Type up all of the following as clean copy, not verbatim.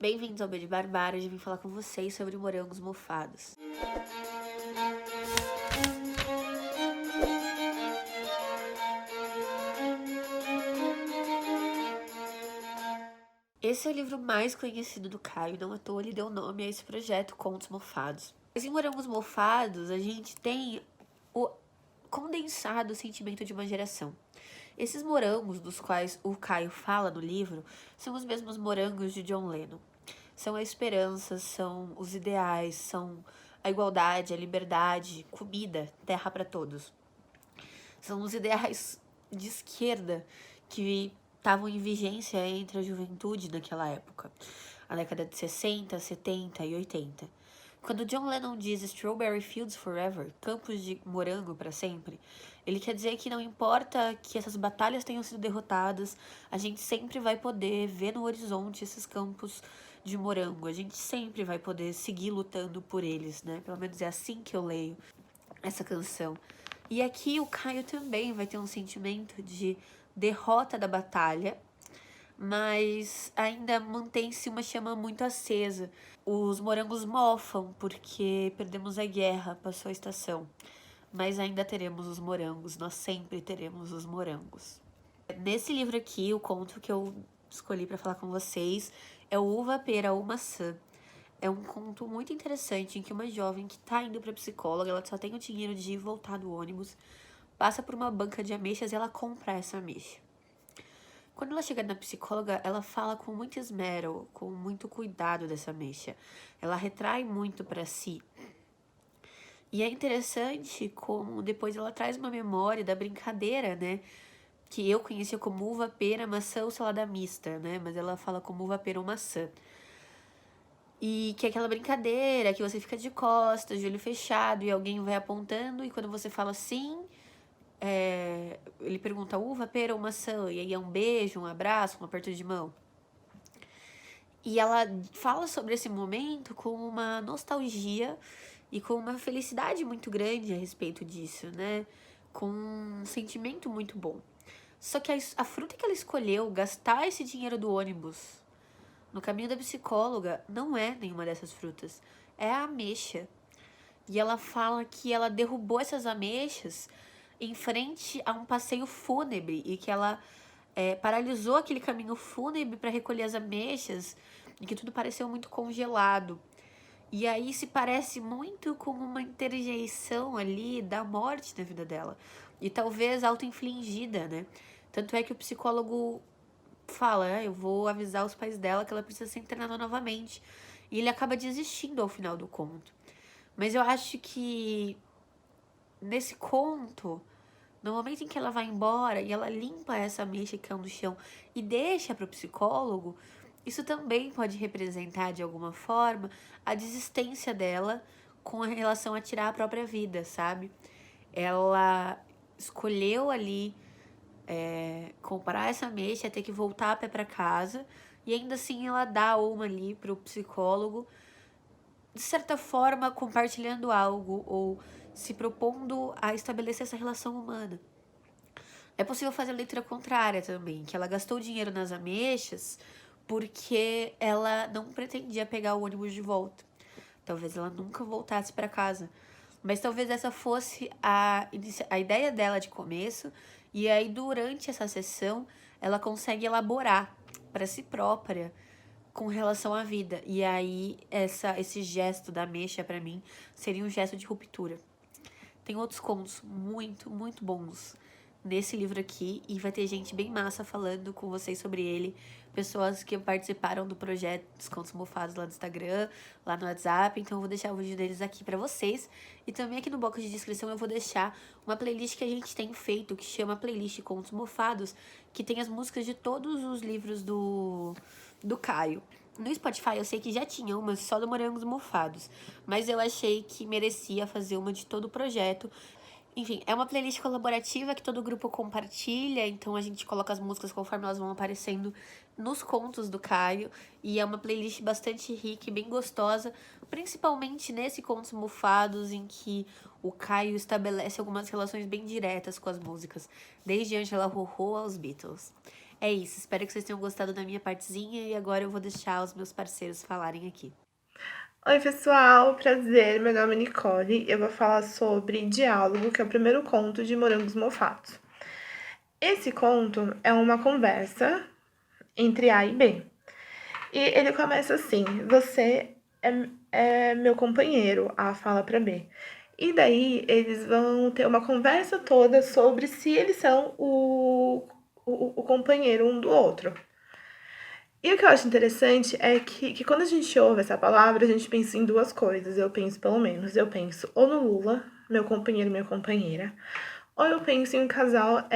Bem-vindos ao Beijo Barbário, hoje eu vim falar com vocês sobre morangos mofados. Esse é o livro mais conhecido do Caio, não à toa ele deu nome a esse projeto Contos Mofados. Mas em Morangos Mofados, a gente tem o condensado sentimento de uma geração. Esses morangos dos quais o Caio fala no livro são os mesmos morangos de John Lennon. São a esperança, são os ideais, são a igualdade, a liberdade, comida, terra para todos. São os ideais de esquerda que estavam em vigência entre a juventude naquela época, a década de 60, 70 e 80. Quando John Lennon diz Strawberry Fields Forever, campos de morango para sempre, ele quer dizer que não importa que essas batalhas tenham sido derrotadas, a gente sempre vai poder ver no horizonte esses campos de morango, a gente sempre vai poder seguir lutando por eles, né? Pelo menos é assim que eu leio essa canção. E aqui o Caio também vai ter um sentimento de derrota da batalha, mas ainda mantém-se uma chama muito acesa. Os morangos mofam porque perdemos a guerra, passou a estação. Mas ainda teremos os morangos, nós sempre teremos os morangos. Nesse livro aqui, o conto que eu escolhi para falar com vocês é o Uva, Pera ou Maçã. É um conto muito interessante em que uma jovem que tá indo pra psicóloga, ela só tem o dinheiro de voltar do ônibus, passa por uma banca de ameixas e ela compra essa ameixa. Quando ela chega na psicóloga, ela fala com muito esmero, com muito cuidado dessa ameixa. Ela retrai muito pra si. E é interessante como depois ela traz uma memória da brincadeira, né? Que eu conhecia como uva, pera, maçã ou salada mista, né? Mas ela fala como uva, pera ou maçã. E que é aquela brincadeira que você fica de costas, de olho fechado, e alguém vai apontando, e quando você fala sim, ele pergunta uva, pera ou maçã, e aí é um beijo, um abraço, um aperto de mão. E ela fala sobre esse momento com uma nostalgia e com uma felicidade muito grande a respeito disso, né? Com um sentimento muito bom. Só que a fruta que ela escolheu, gastar esse dinheiro do ônibus no caminho da psicóloga, não é nenhuma dessas frutas. É a ameixa. E ela fala que ela derrubou essas ameixas em frente a um passeio fúnebre e que ela paralisou aquele caminho fúnebre para recolher as ameixas e que tudo pareceu muito congelado. E aí se parece muito com uma interjeição ali da morte na vida dela. E talvez auto-infligida, né? Tanto é que o psicólogo fala, eu vou avisar os pais dela que ela precisa ser internada novamente. E ele acaba desistindo ao final do conto. Mas eu acho que nesse conto, no momento em que ela vai embora e ela limpa essa mecha que caiu no chão e deixa para o psicólogo, isso também pode representar de alguma forma a desistência dela com relação a tirar a própria vida, sabe? Ela escolheu ali comprar essa mecha, ter que voltar a pé para casa e ainda assim ela dá uma ali pro psicólogo, de certa forma compartilhando algo ou se propondo a estabelecer essa relação humana. É possível fazer a leitura contrária também, que ela gastou dinheiro nas ameixas porque ela não pretendia pegar o ônibus de volta. Talvez ela nunca voltasse para casa. Mas talvez essa fosse a ideia dela de começo, e aí durante essa sessão ela consegue elaborar para si própria com relação à vida. E aí esse gesto da ameixa para mim seria um gesto de ruptura. Tem outros contos muito, muito bons nesse livro aqui e vai ter gente bem massa falando com vocês sobre ele. Pessoas que participaram do projeto dos Contos Mofados lá no Instagram, lá no WhatsApp. Então eu vou deixar o vídeo deles aqui pra vocês. E também aqui no box de descrição eu vou deixar uma playlist que a gente tem feito, que chama Playlist Contos Mofados, que tem as músicas de todos os livros do Caio. No Spotify eu sei que já tinha uma só do Morangos Mofados, mas eu achei que merecia fazer uma de todo o projeto. Enfim, é uma playlist colaborativa que todo grupo compartilha, então a gente coloca as músicas conforme elas vão aparecendo nos contos do Caio. E é uma playlist bastante rica e bem gostosa, principalmente nesse Contos Mofados, em que o Caio estabelece algumas relações bem diretas com as músicas, desde Angela Rorô aos Beatles. É isso, espero que vocês tenham gostado da minha partezinha e agora eu vou deixar os meus parceiros falarem aqui. Oi, pessoal, prazer, meu nome é Nicole. Eu vou falar sobre Diálogo, que é o primeiro conto de Morangos Mofatos. Esse conto é uma conversa entre A e B. E ele começa assim: Você é meu companheiro, A fala para B. E daí eles vão ter uma conversa toda sobre se eles são o companheiro um do outro. E o que eu acho interessante é que quando a gente ouve essa palavra, a gente pensa em duas coisas. Eu penso, pelo menos, eu penso ou no Lula, meu companheiro, minha companheira, ou eu penso em um casal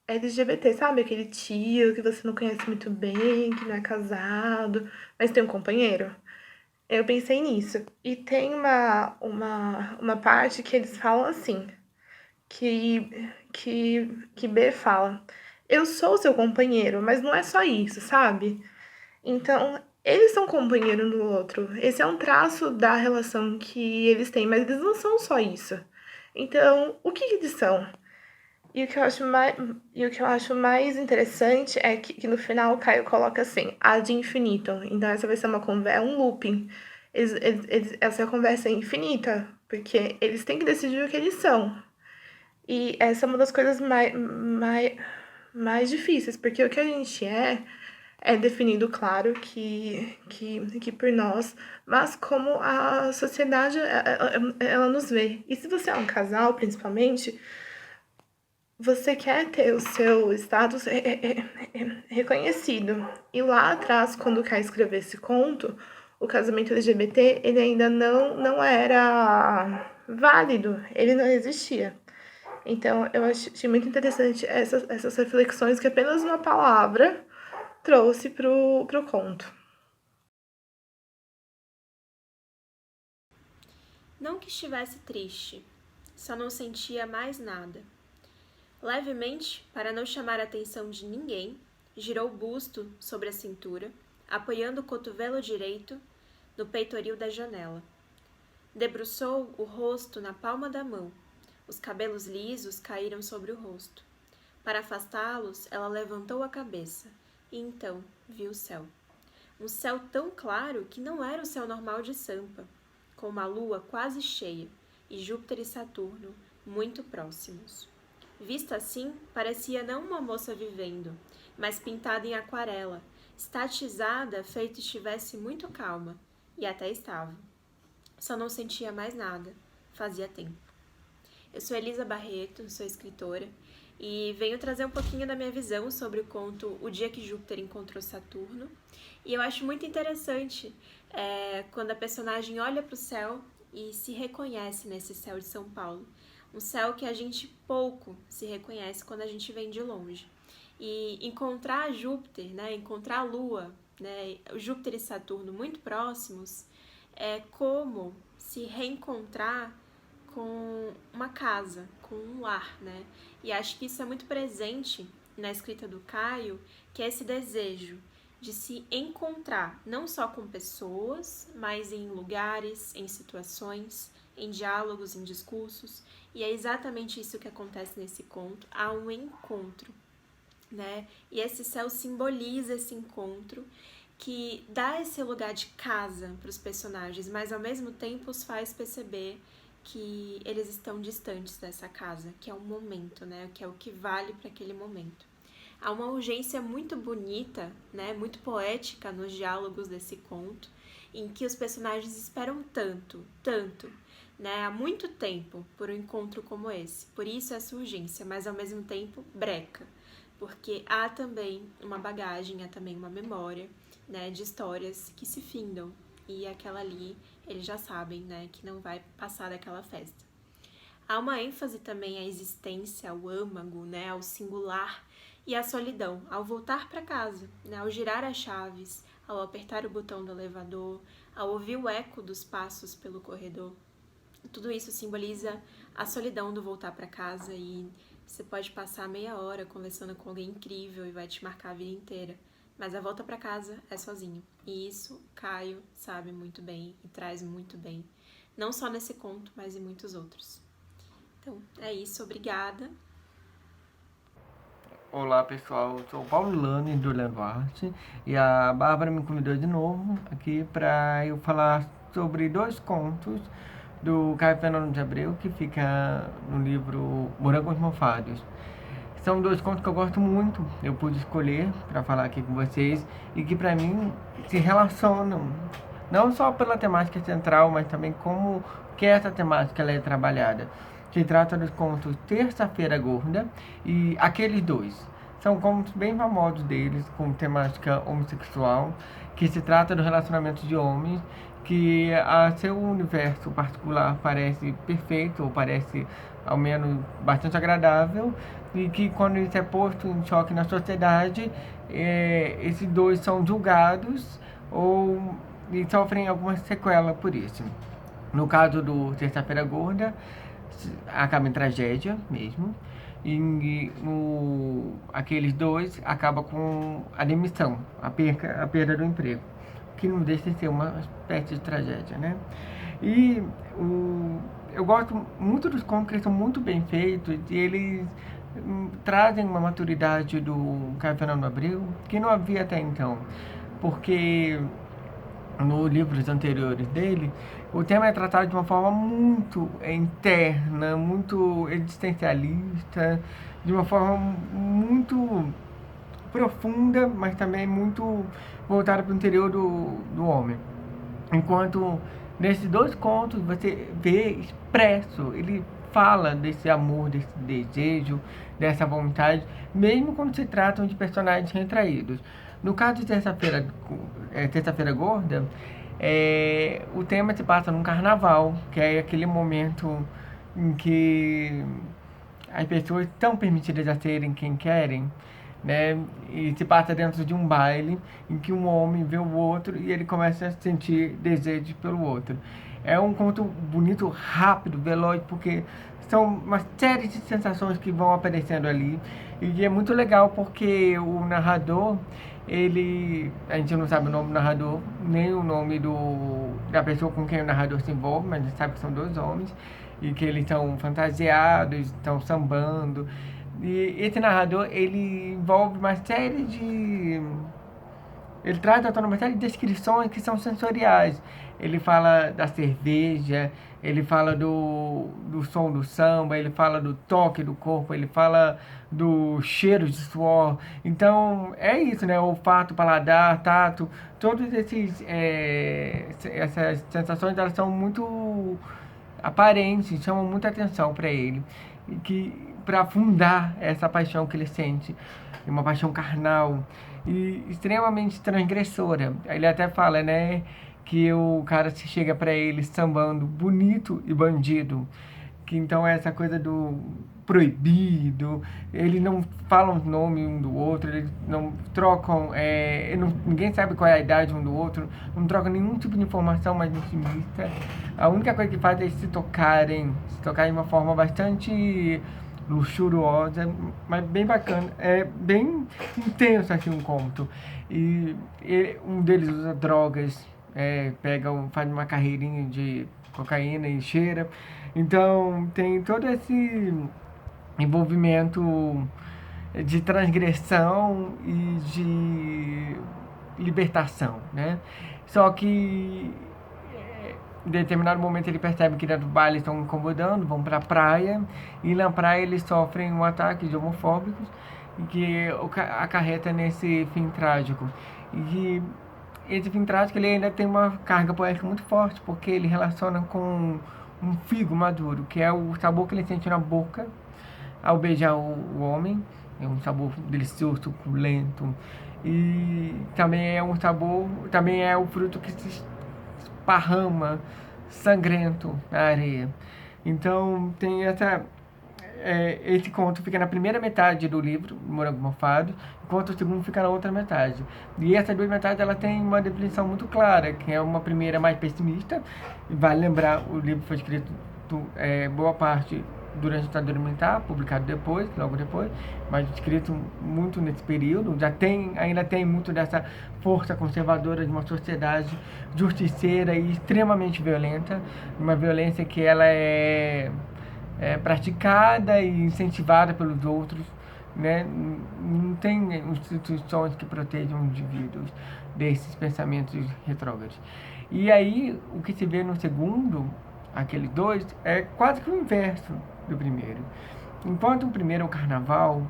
LGBT, sabe? Aquele tio que você não conhece muito bem, que não é casado, mas tem um companheiro. Eu pensei nisso. E tem uma parte que eles falam assim, que B fala, eu sou seu companheiro, mas não é só isso, sabe? Então, eles são companheiro um do outro. Esse é um traço da relação que eles têm, mas eles não são só isso. Então, o que eles são? E o que eu acho mais interessante é que no final o Caio coloca assim, ad infinitum. Então, essa vai ser um looping. Essa conversa é infinita, porque eles têm que decidir o que eles são. E essa é uma das coisas mais difíceis, porque o que a gente é definido, claro, que por nós, mas como a sociedade ela nos vê. E se você é um casal, principalmente, você quer ter o seu status reconhecido. E lá atrás, quando quer escrever esse conto, o casamento LGBT ele ainda não era válido, ele não existia. Então, eu achei muito interessante essas reflexões que apenas uma palavra trouxe pro conto. Não que estivesse triste, só não sentia mais nada. Levemente, para não chamar a atenção de ninguém, girou o busto sobre a cintura, apoiando o cotovelo direito no peitoril da janela. Debruçou o rosto na palma da mão. Os cabelos lisos caíram sobre o rosto. Para afastá-los, ela levantou a cabeça e então viu o céu. Um céu tão claro que não era o céu normal de Sampa, com uma lua quase cheia e Júpiter e Saturno muito próximos. Vista assim, parecia não uma moça vivendo, mas pintada em aquarela, estatizada feito estivesse muito calma, e até estava. Só não sentia mais nada, fazia tempo. Eu sou Elisa Barreto, sou escritora, e venho trazer um pouquinho da minha visão sobre o conto O Dia que Júpiter Encontrou Saturno. E eu acho muito interessante quando a personagem olha para o céu e se reconhece nesse céu de São Paulo. Um céu que a gente pouco se reconhece quando a gente vem de longe. E encontrar Júpiter, né, encontrar a Lua, né, Júpiter e Saturno muito próximos, é como se reencontrar com uma casa, com um lar, né? E acho que isso é muito presente na escrita do Caio, que é esse desejo de se encontrar, não só com pessoas, mas em lugares, em situações, em diálogos, em discursos. E é exatamente isso que acontece nesse conto, há um encontro, né? E esse céu simboliza esse encontro que dá esse lugar de casa para os personagens, mas ao mesmo tempo os faz perceber que eles estão distantes dessa casa, que é um momento, né? Que é o que vale para aquele momento. Há uma urgência muito bonita, né? Muito poética nos diálogos desse conto, em que os personagens esperam tanto, né? Há muito tempo por um encontro como esse. Por isso essa urgência, mas ao mesmo tempo breca, porque há também uma bagagem, há também uma memória, né? De histórias que se findam e aquela ali eles já sabem, né, que não vai passar daquela festa. Há uma ênfase também à existência, ao âmago, né, ao singular e à solidão, ao voltar para casa, né, ao girar as chaves, ao apertar o botão do elevador, ao ouvir o eco dos passos pelo corredor. Tudo isso simboliza a solidão do voltar para casa e você pode passar meia hora conversando com alguém incrível e vai te marcar a vida inteira. Mas a volta para casa é sozinho. E isso Caio sabe muito bem e traz muito bem. Não só nesse conto, mas em muitos outros. Então, é isso. Obrigada. Olá pessoal, eu sou o Paulo Lane do Duarte e a Bárbara me convidou de novo aqui para eu falar sobre 2 contos do Caio Fernando de Abreu que fica no livro Morangos Mofados. São 2 contos que eu gosto muito, eu pude escolher para falar aqui com vocês e que para mim se relacionam não só pela temática central, mas também como que essa temática ela é trabalhada. Se trata dos contos Terça-feira Gorda e Aqueles Dois. São contos bem famosos deles, com temática homossexual, que se trata do relacionamento de homens, que a seu universo particular parece perfeito, ou parece ao menos bastante agradável, e que quando isso é posto em choque na sociedade, esses dois são julgados e sofrem alguma sequela por isso. No caso do Terça-feira Gorda, acaba em tragédia mesmo. E aqueles dois acaba com a demissão, a perda do emprego, que não deixa de ser uma espécie de tragédia, né? E eu gosto muito dos contos, que eles são muito bem feitos e eles trazem uma maturidade do Caio Fernando Abreu que não havia até então, porque nos livros anteriores dele, o tema é tratado de uma forma muito interna, muito existencialista, de uma forma muito profunda, mas também muito voltada para o interior do homem. Enquanto nesses 2 contos você vê expresso, ele fala desse amor, desse desejo, dessa vontade, mesmo quando se tratam de personagens retraídos. No caso de Terça-feira Gorda, o tema se passa num carnaval, que é aquele momento em que as pessoas estão permitidas a serem quem querem, né? E se passa dentro de um baile em que um homem vê o outro e ele começa a sentir desejo pelo outro. É um conto bonito, rápido, veloz, porque são uma série de sensações que vão aparecendo ali. E é muito legal porque o narrador, a gente não sabe o nome do narrador, nem o nome da pessoa com quem o narrador se envolve, mas a gente sabe que são 2 homens e que eles estão fantasiados, estão sambando. E esse narrador, ele envolve uma série de... Ele traz à tona uma série de descrições que são sensoriais. Ele fala da cerveja, ele fala do som do samba, ele fala do toque do corpo, ele fala do cheiro de suor. Então, é isso, né? Olfato, paladar, tato, todas essas sensações, elas são muito aparentes, chamam muita atenção para ele. Para afundar essa paixão que ele sente, uma paixão carnal e extremamente transgressora. Ele até fala, né, que o cara se chega para ele sambando bonito e bandido, que então é essa coisa do proibido, eles não falam o nome um do outro, eles não trocam, ninguém sabe qual é a idade um do outro, não trocam nenhum tipo de informação mais intimista. A única coisa que fazem é se tocarem de uma forma bastante luxuriosa, mas bem bacana, é bem intenso assim um conto. E um deles usa drogas, faz uma carreirinha de cocaína e cheira. Então tem todo esse envolvimento de transgressão e de libertação, né? Só que em determinado momento ele percebe que dentro do baile estão incomodando, vão para a praia, e na praia eles sofrem um ataque de homofóbicos que acarreta nesse fim trágico. E esse fim trágico ele ainda tem uma carga poética muito forte, porque ele relaciona com um figo maduro, que é o sabor que ele sente na boca ao beijar o homem. É um sabor delicioso, suculento, e também é o fruto que se esparrama sangrento na areia. Então tem esse conto fica na primeira metade do livro, Morango Mofado, enquanto o segundo fica na outra metade. E essas 2 metades ela tem uma definição muito clara, que é uma primeira mais pessimista. Vale lembrar, o livro foi escrito boa parte durante a ditadura militar, publicado logo depois, mas escrito muito nesse período. Ainda tem muito dessa força conservadora de uma sociedade justiceira e extremamente violenta, uma violência que ela é praticada e incentivada pelos outros né? Não tem instituições que protejam indivíduos desses pensamentos retrógrados. E aí, o que se vê no segundo, aqueles dois, é quase que o inverso do primeiro. Enquanto o primeiro é o carnaval,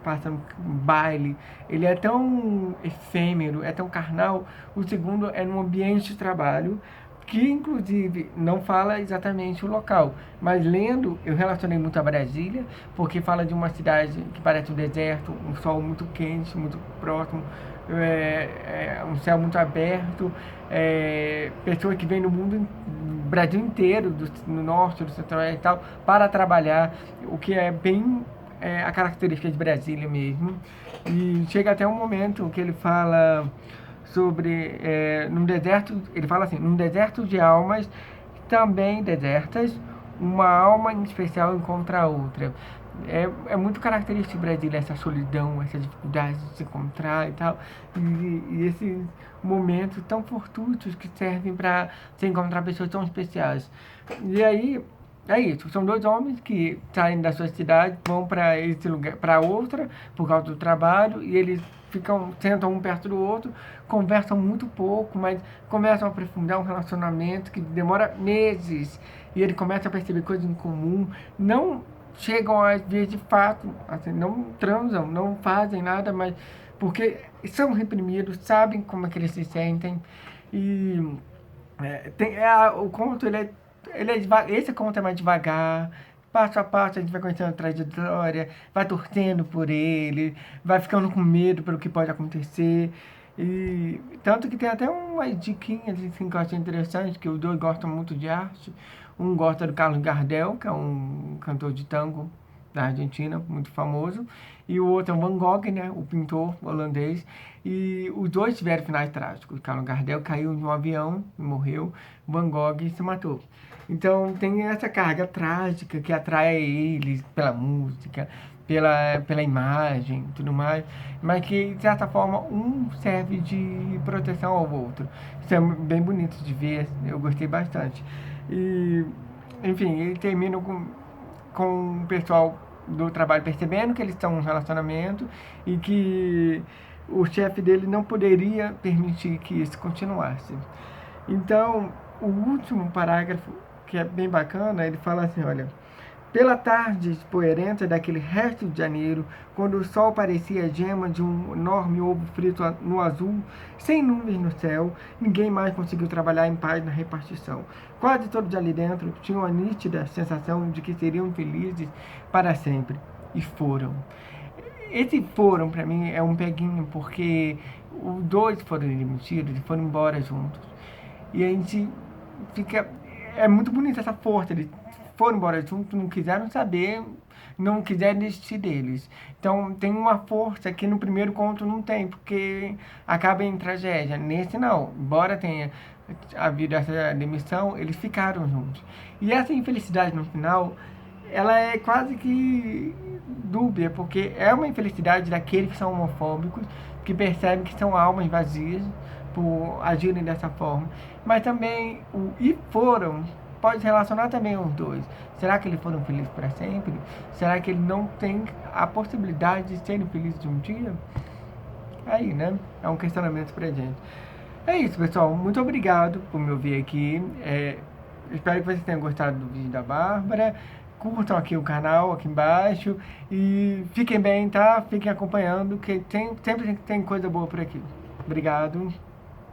passa um baile, ele é tão efêmero, é tão carnal, o segundo é num ambiente de trabalho, que inclusive não fala exatamente o local, mas lendo eu relacionei muito a Brasília, porque fala de uma cidade que parece um deserto, um sol muito quente, muito próximo, um céu muito aberto, pessoas que vêm do mundo, Brasil inteiro, no norte, do centro-oeste e tal, para trabalhar, o que é bem a característica de Brasília mesmo. E chega até um momento que ele fala sobre, num deserto, ele fala assim, num deserto de almas também desertas, uma alma em especial encontra a outra. É muito característico de Brasília essa solidão, essa dificuldade de se encontrar e tal, e esses momentos tão fortuitos que servem para se encontrar pessoas tão especiais. E aí, é isso, são dois homens que saem da sua cidade, vão para esse lugar, para outra, por causa do trabalho, e eles sentam um perto do outro, conversam muito pouco, mas começam a aprofundar um relacionamento que demora meses, e ele começa a perceber coisas em comum, não chegam às vezes de fato, assim, não transam, não fazem nada, mas porque são reprimidos, sabem como é que eles se sentem, e o conto, esse conto é mais devagar, passo a passo a gente vai conhecendo a trajetória, vai torcendo por ele, vai ficando com medo pelo que pode acontecer, e tanto que tem até umas diquinhas assim, que eu achei interessante, que os dois gostam muito de arte. Um gosta do Carlos Gardel, que é um cantor de tango da Argentina, muito famoso, e o outro é o Van Gogh, né, o pintor holandês, e os dois tiveram finais trágicos. Carlos Gardel caiu de um avião e morreu, Van Gogh se matou. Então tem essa carga trágica que atrai eles pela música, pela imagem e tudo mais, mas que de certa forma um serve de proteção ao outro. Isso é bem bonito de ver, eu gostei bastante. E, enfim, ele termina com o pessoal do trabalho percebendo que eles estão em um relacionamento e que o chefe dele não poderia permitir que isso continuasse. Então, o último parágrafo, que é bem bacana, ele fala assim, olha: pela tarde poeirenta daquele resto de janeiro, quando o sol parecia a gema de um enorme ovo frito no azul, sem nuvens no céu, ninguém mais conseguiu trabalhar em paz na repartição. Quase todos ali dentro tinham a nítida sensação de que seriam felizes para sempre. E foram. Esse foram, para mim, é um peguinho, porque os dois foram demitidos e foram embora juntos. E a gente fica... É muito bonita essa força, eles foram embora juntos, não quiseram saber, não quiseram desistir deles. Então tem uma força que no primeiro conto não tem, porque acaba em tragédia. Nesse não, embora tenha havido essa demissão, eles ficaram juntos. E essa infelicidade no final, ela é quase que dúbia, porque é uma infelicidade daqueles que são homofóbicos, que percebem que são almas vazias por agirem dessa forma. Mas também o "e foram" pode relacionar também os dois. Será que eles foram felizes para sempre? Será que ele não tem a possibilidade de serem felizes de um dia? Aí, né? É um questionamento pra gente. É isso, pessoal. Muito obrigado por me ouvir aqui. Espero que vocês tenham gostado do vídeo da Bárbara. Curtam aqui o canal, aqui embaixo. E fiquem bem, tá? Fiquem acompanhando, que sempre tem coisa boa por aqui. Obrigado.